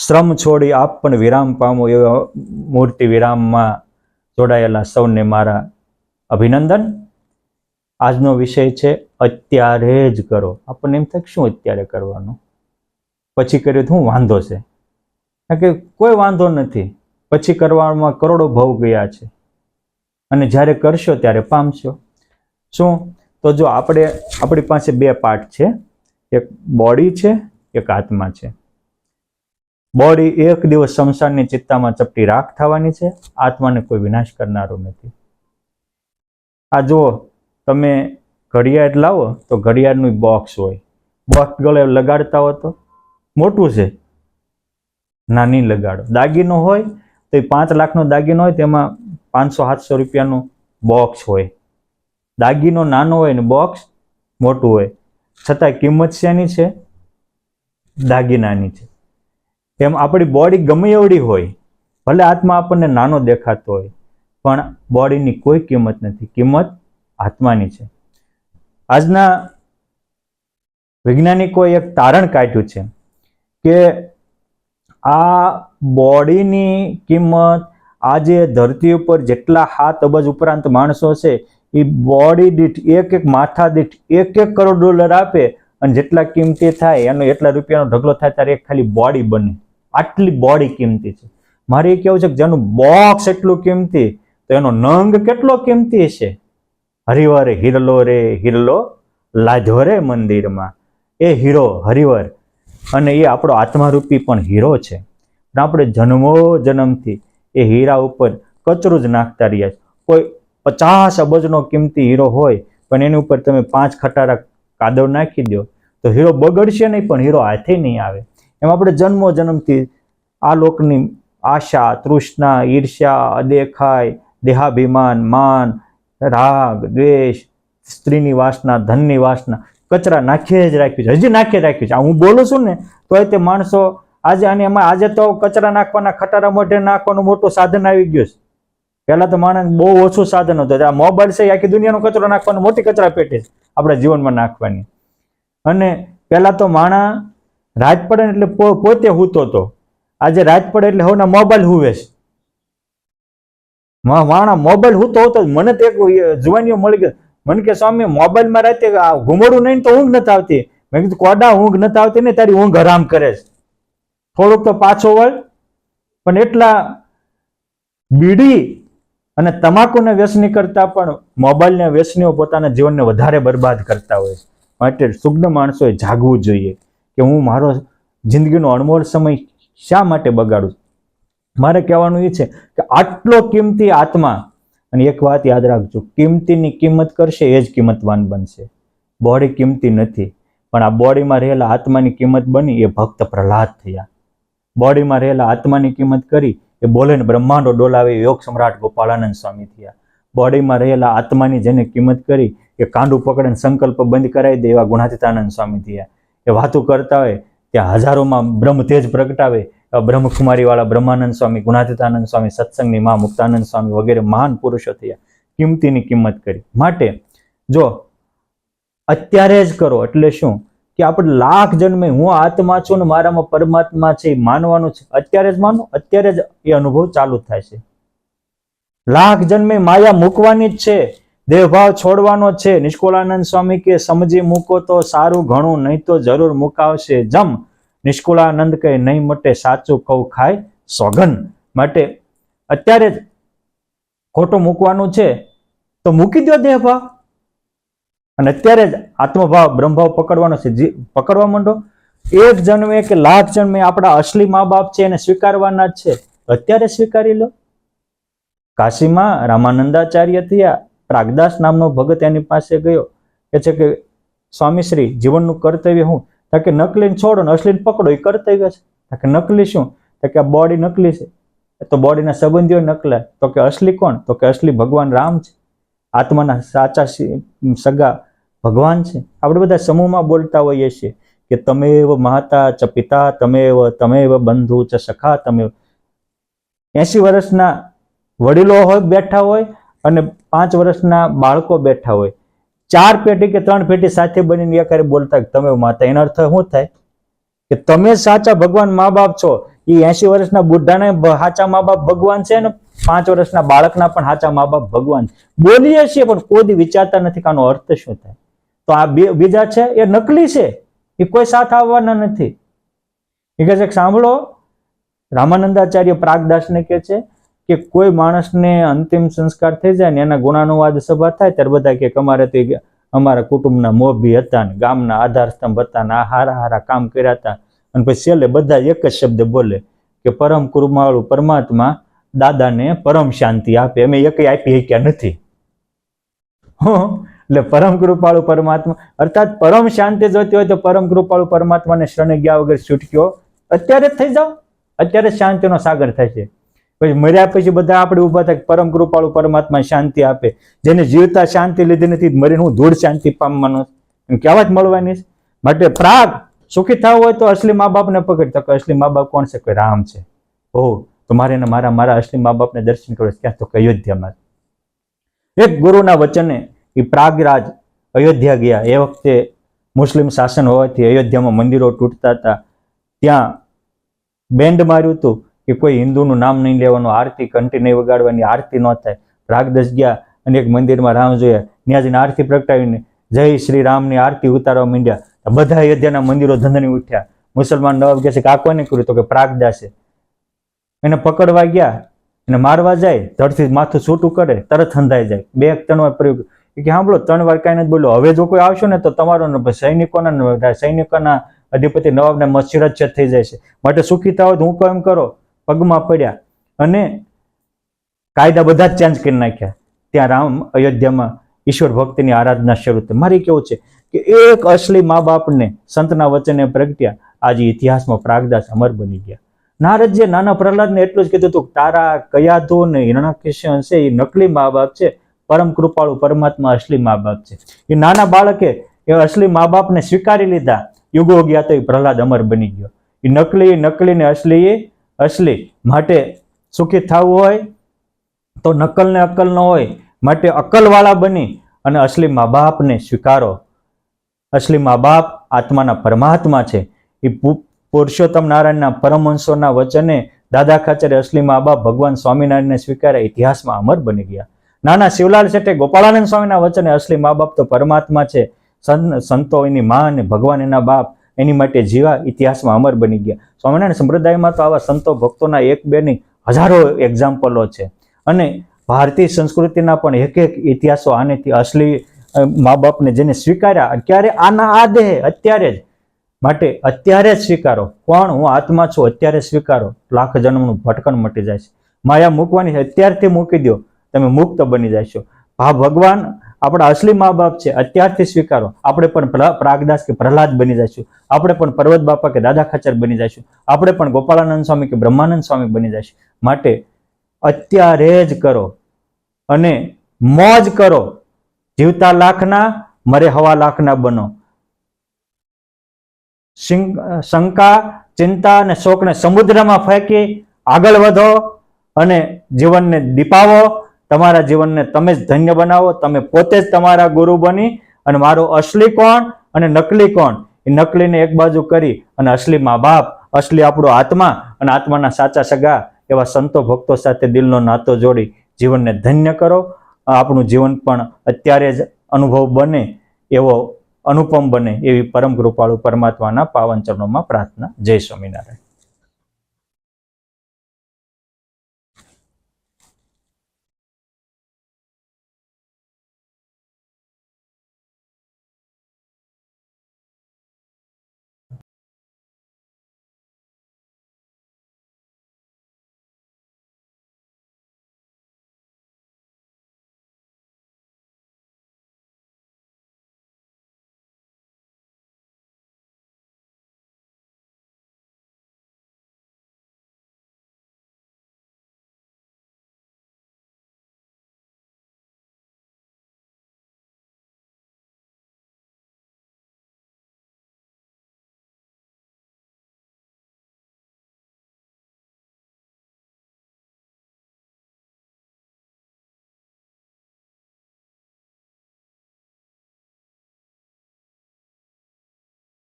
શ્રમ છોડી આપ પણ વિરામ પામો એવા મૂર્તિ વિરામમાં જોડાયેલા સૌને મારા અભિનંદન. આજનો વિષય છે અત્યારે જ કરો. આપણને એમ થાય શું અત્યારે કરવાનું, પછી કર્યું તો શું વાંધો છે? કારણ કે કોઈ વાંધો નથી. પછી કરવામાં કરોડો ભાવ ગયા છે અને જ્યારે કરશો ત્યારે પામશો. શું? તો જો આપણી પાસે બે પાર્ટ છે, એક બોડી છે, એક આત્મા છે. બોડી એક દિવસ શમશાનની ચિત્તામાં ચપટી રાખ થવાની છે. આત્માને કોઈ વિનાશ કરનારો નથી. આ જુઓ, તમે ઘડિયાળ લાવો તો ઘડિયાળનું બોક્સ હોય, બોક્સ ગળે લગાડતા હો તો મોટું છે, નાની લગાડો. દાગીનો હોય તો 5 લાખનો દાગીનો હોય તેમાં 500-700 રૂપિયાનું બોક્સ હોય. દાગીનો નાનો હોય ને બોક્સ મોટું હોય, છતાં કિંમત શેની છે? દાગીનાની છે. એમ આપણી બોડી ગમે એવડી હોય, ભલે આત્મા આપણને નાનો દેખાતો હોય, પણ બોડીની કોઈ કિંમત નથી. કિંમત આત્માની છે. આજના વૈજ્ઞાનિકોએ એક તારણ કાઢ્યું છે કે આ બોડીની કિંમત આજે ધરતી ઉપર જેટલા 7 અબજ ઉપરાંત માણસો છે એ બોડી દીઠ એક માથા દીઠ $1 કરોડ આપે અને જેટલા કિંમતી થાય એનો એટલા રૂપિયાનો ઢગલો થાય ત્યારે એક ખાલી બોડી બને. આટલી બોડી કિંમતી છે. મારે એ કહેવું છે કે જેનું બોક્સ એટલું કિંમતી તો એનો નંગ કેટલો કિંમતી છે. હરિવર હિરલો રે હિરલો લાધો રે મંદિરમાં. એ હીરો હરિવર અને એ આપણો આત્મારૂપી પણ હીરો છે. આપણે જન્મો જન્મથી એ હીરા ઉપર કચરું જ નાખતા રહ્યા છે. કોઈ 50 અબજનો કિંમતી હીરો હોય પણ એની ઉપર તમે 5 ખટારા કાદવ નાખી દો તો હીરો બગડશે નહીં, પણ હીરો હાથે નહીં આવે. એમ આપણે જન્મો જન્મથી આ લોકની આશા, તૃષ્ણા, ઈર્ષ્યા, અદેખાય, દેહાભિમાન, માન, રાગ, દ્વેષ, સ્ત્રીની વાસના, ધનની વાસના કચરા નાખીએ જ રાખ્યું છે, હજી નાખીએ રાખ્યું છે. હું બોલું છું ને તો તે માણસો આજે અને એમાં આજે તો કચરા નાખવાના, ખટારા મોઢે નાખવાનું મોટું સાધન આવી ગયું છે. પહેલા તો માણસ બહુ ઓછું સાધન હતું. આ મોબાઈલ છે, આખી દુનિયાનો કચરો નાખવાનો મોટી કચરા પેટી છે આપણા જીવનમાં નાખવાની. અને પહેલા તો માણસ રાત પડે એટલે પોતે હૂતો હતો. આજે રાત પડે એટલે હવે મોબાઈલ હુવે છે. માણા મોબાઈલ હૂતો હતો. મને તો એક જુવાનીઓ મળી ગઈ, મને કે સ્વામી મોબાઈલમાં રાતે ઘુમડું નહીં તો ઊંઘ નથી આવતી. મેં કીધું કોડા ઊંઘ નથી આવતી ને તારી ઊંઘ હરામ કરે છે. થોડુંક તો પાછો વળ. પણ એટલા બીડી અને તમાકુના વ્યસની કરતા પણ મોબાઈલના વ્યસનીઓ પોતાના જીવનને વધારે બરબાદ કરતા હોય છે. માટે સુજ્ઞ માણસોએ જાગવું જોઈએ કે હું મારો જિંદગીનો અણમોલ સમય શા માટે બગાડું. મારે કહેવાનું એ છે કે આટલો કિંમતી આત્મા, અને એક વાત યાદ રાખજો, કિંમતીની કિંમત કરશે એ જ કિંમતવાન બનશે. બોડી કિંમતી નથી, પણ આ બોડીમાં રહેલા આત્માની કિંમત બની એ ભક્ત પ્રહલાદ થયા. બોડીમાં રહેલા આત્માની કિંમત કરી એ બોલે ને બ્રહ્માંડો ડોલાવે યોગ સમ્રાટ ગોપાળાનંદ સ્વામી થયા. બોડીમાં રહેલા આત્માની જેને કિંમત કરી એ કાંડું પકડીને સંકલ્પ બંધ કરાવી દે એવા ગુણાતીતાનંદ સ્વામી થયા. એ વાતો કરતા હોય ત્યાં હજારોમાં બ્રહ્મ તેજ પ્રગટાવે બ્રહ્મકુમારી વાળા બ્રહ્માનંદ સ્વામી, ગુણાતીતાનંદ સ્વામી, સત્સંગની મા મુક્તાનંદ સ્વામી વગેરે મહાન પુરુષો થયા. કિંમતીની કિંમત કરી. માટે જો અત્યારે જ કરો એટલે શું કે આપણે લાખ જન્મે હું આત્મા છું ને મારામાં પરમાત્મા છે માનવાનું છે. અત્યારે જ માનો, અત્યારે જ એ અનુભવ ચાલુ થાય છે. લાખ જન્મે માયા મૂકવાની જ છે, દેહભાવ છોડવાનો છે. નિષ્કુળાનંદ સ્વામી કે સમજી મૂકો તો સારું ઘણું, નહીં તો જરૂર મુકાવશે જમ. નિષ્કુળાનંદ કહે નહીં મટે સાચું કહું ખાય સોગન. માટે અત્યારે જ ખોટું મૂકવાનું છે તો મૂકી દો દેહભાવ, અને અત્યારે જ આત્મભાવ બ્રહ્મભાવ પકડવાનો છે. પકડવા માંડો. એક જન્મે કે લાખ જન્મે આપણા અસલી મા બાપ છે એને સ્વીકારવાના જ છે. અત્યારે સ્વીકારી લો. કાશીમાં રામાનંદાચાર્ય થયા. પ્રાગદાસ નામનો ભગત એની પાસે ગયો, કે છે કે સ્વામીશ્રી જીવનનું કર્તવ્ય હું? કે નકલી છોડો ને અસલી પકડો, એ કર્તવ્ય છે. કે નકલી શું? કે આ બોડી નકલી છે તો બોડીના સંબંધીઓ નકલા. તો કે અસલી કોણ? તો કે અસલી ભગવાન રામ છે. આત્માના સાચા સગા ભગવાન છે. આપણે બધા સમૂહમાં બોલતા હોઈએ છીએ કે તમેવ માતા ચ પિતા તમેવ બંધુ ચ સખા તમેવ. 80 વર્ષના વડીલો હોય બેઠા હોય અને 5 વર્ષના બાળકો બેઠા હોય, 4 પેઢી કે 3 પેઢી સાથે બનીને એકારે બોલતા તમે માતા. એનો અર્થ શું થાય? કે તમે સાચા ભગવાન મા બાપ છો. એ 80 વર્ષના બુઢાને સાચા મા બાપ ભગવાન છે ને 5 વર્ષના બાળકના પણ સાચા મા બાપ ભગવાન છે. બોલીએ છીએ પણ કોઈ દી વિચારતા નથી કે આનો અર્થ શું થાય. તો આ બીજા છે એ નકલી છે, એ કોઈ સાથ આવવાના નથી. એ કહે છે કે સાંભળો, રામાનંદાચાર્ય પ્રાગદાસને કહે છે કે કોઈ માણસને અંતિમ સંસ્કાર થઈ જાય ને એના ગુણાનુવાદ સભા થાય ત્યારે બધા કે અમારે તો અમારા કુટુંબના મોભી હતા ને ગામના આધાર સ્તંભ હતા ને આ હારા હારા કામ કર્યા હતા, અને પછી છેલ્લે બધા એક જ શબ્દ બોલે કે પરમ કૃપાળુ પરમાત્મા દાદાને પરમ શાંતિ આપે. અમે એક આપી શક્યા નથી. એટલે પરમ કૃપાળુ પરમાત્મા અર્થાત પરમ શાંતિ જોતી હોય તો પરમ કૃપાળુ પરમાત્માને શરણે ગયા વગર છૂટક્યો અત્યારે જ થઈ જાઓ, અત્યારે શાંતિનો સાગર થશે. પછી મર્યા પછી બધા આપણે ઉભા થાય પરમ કૃપાળુ પરમાત્મા શાંતિ આપે. જેને જીવતા શાંતિ લીધી નથી મરીને હું ધૂળ શાંતિ પામવાનો કહેવા જ મળવાની. માટે પ્રાગ સુખી થવું હોય તો અસલી મા બાપને પકડ. તો અસલી મા બાપ કોણ છે? કોઈ રામ છે. ઓહ, તો મારે ને મારા અસલી મા બાપને દર્શન કરવા ક્યાં? તો અયોધ્યામાં. એક ગુરુના વચને એ પ્રાગરાજ અયોધ્યા ગયા. એ વખતે મુસ્લિમ શાસન હોવાથી અયોધ્યામાં મંદિરો તૂટતા હતા. ત્યાં બેન્ડ માર્યું હતું કે કોઈ હિન્દુનું નામ નહીં લેવાનું, આરતી ઘંટી નહીં વગાડવાની, આરતી ન થાય. પ્રાગદાસ ગયા અને એક મંદિરમાં રામ જોયા, ત્યાં જઈને આરતી પ્રગટાવીને જય શ્રી રામની આરતી ઉતારવા માંડ્યા. બધા અયોધ્યાના મંદિરો ધંધણી ઉઠ્યા. મુસલમાન નવાબ કહે છે કે આ કોને કર્યું? તો કે પ્રાગદાસે. એને પકડવા ગયા, એને મારવા જાય, ધડથી માથું છૂટું કરે, તરત હંધાઈ જાય. 2-3 વાર પ્રયોગ કે સાંભળો, 3 વાર કાંઈ નથી બોલ્યો. હવે જો કોઈ આવશો ને તો તમારો સૈનિકોના અધિપતિ નવાબને મચ્છરછેદ થઈ જાય છે. માટે સુખી થાવ તો હું કેમ કરો? પગમાં પડ્યા અને કાયદા બધા જ ચેન્જ કરી નાખ્યા. ત્યાં રામ અયોધ્યામાં ઈશ્વર ભક્તિની આરાધના શરૂ થઈ. મારે કેવું છે કે એક અસલી મા બાપને સંતના વચને પ્રગટ્યા. આજે ઇતિહાસમાં પ્રાગદાસ અમર બની ગયા. નારદજીએ નાના પ્રહલાદને એટલું જ કીધું હતું, તારા કયાધુ ને હિરણાકશ્યપ છે એ નકલી મા બાપ છે, પરમ કૃપાળુ પરમાત્મા અસલી મા બાપ છે. એ નાના બાળકે એ અસલી મા બાપને સ્વીકારી લીધા. યુગો ગયા તો એ પ્રહલાદ અમર બની ગયો. એ નકલી ને અસલી. માટે સુખી થવું હોય તો નકલ ને અકલ ન હોય. માટે અકલવાળા બની અને અસલી મા બાપને સ્વીકારો. અસલી મા બાપ આત્માના પરમાત્મા છે. એ પુરુષોત્તમ નારાયણના પરમહંસોના વચને દાદા ખાચરે અસલી મા બાપ ભગવાન સ્વામિનારાયણને સ્વીકાર્યા. ઇતિહાસમાં અમર બની ગયા. નાના શિવલાલ શેઠે ગોપાળાનંદ સ્વામીના વચને અસલી મા બાપ તો પરમાત્મા છે, સંતો એની મા અને ભગવાન એના બાપ, એની માટે જીવા. ઇતિહાસમાં અમર બની ગયા. સ્વામિનારાયણ સંપ્રદાયમાં તો આવા સંતો ભક્તોના 1-2 નહીં હજારો એક્ઝામ્પલો છે. અને ભારતીય સંસ્કૃતિના પણ એક ઇતિહાસો આનેથી અસલી મા બાપને જેને સ્વીકાર્યા. ક્યારે? આ દેહ અત્યારે જ. માટે અત્યારે જ સ્વીકારો. કોણ? હું આત્મા છું. અત્યારે સ્વીકારો. લાખ જન્મનું ભટકણ મટી જાય છે. માયા મૂકવાની છે, અત્યારથી મૂકી દો, તમે મુક્ત બની જશો. ભગવાન આપણા અસલી મા બાપ છે, અત્યારથી સ્વીકારો. આપણે પણ પ્રાગદાસ કે પ્રહલાદ બની જઈશું. આપણે પણ પર્વત બાપા કે દાદા ખાચર બની જઈશું. આપણે પણ ગોપાળાનંદ સ્વામી કે બ્રહ્માનંદ સ્વામી બની જઈશું. માટે અત્યારે જ કરો અને મોજ કરો. જીવતા લાખના, મરે 1.25 લાખના બનો. શંકા, ચિંતા અને શોકને સમુદ્રમાં ફેંકી આગળ વધો અને જીવનને દીપાવો. તમારા જીવનને તમે જ ધન્ય બનાવો. તમે પોતે જ તમારા ગુરુ બની અને મારો અસલી કોણ અને નકલી કોણ, એ નકલીને એક બાજુ કરી અને અસલી મા બાપ, અસલી આપણો આત્મા અને આત્માના સાચા સગા એવા સંતો ભક્તો સાથે દિલનો નાતો જોડી જીવનને ધન્ય કરો. આપણું જીવન પણ અત્યારે જ અનુભવ બને એવો, અનુપમ બને એવી પરમ કૃપાળુ પરમાત્માના પાવન ચરણોમાં પ્રાર્થના. જય સ્વામિનારાયણ.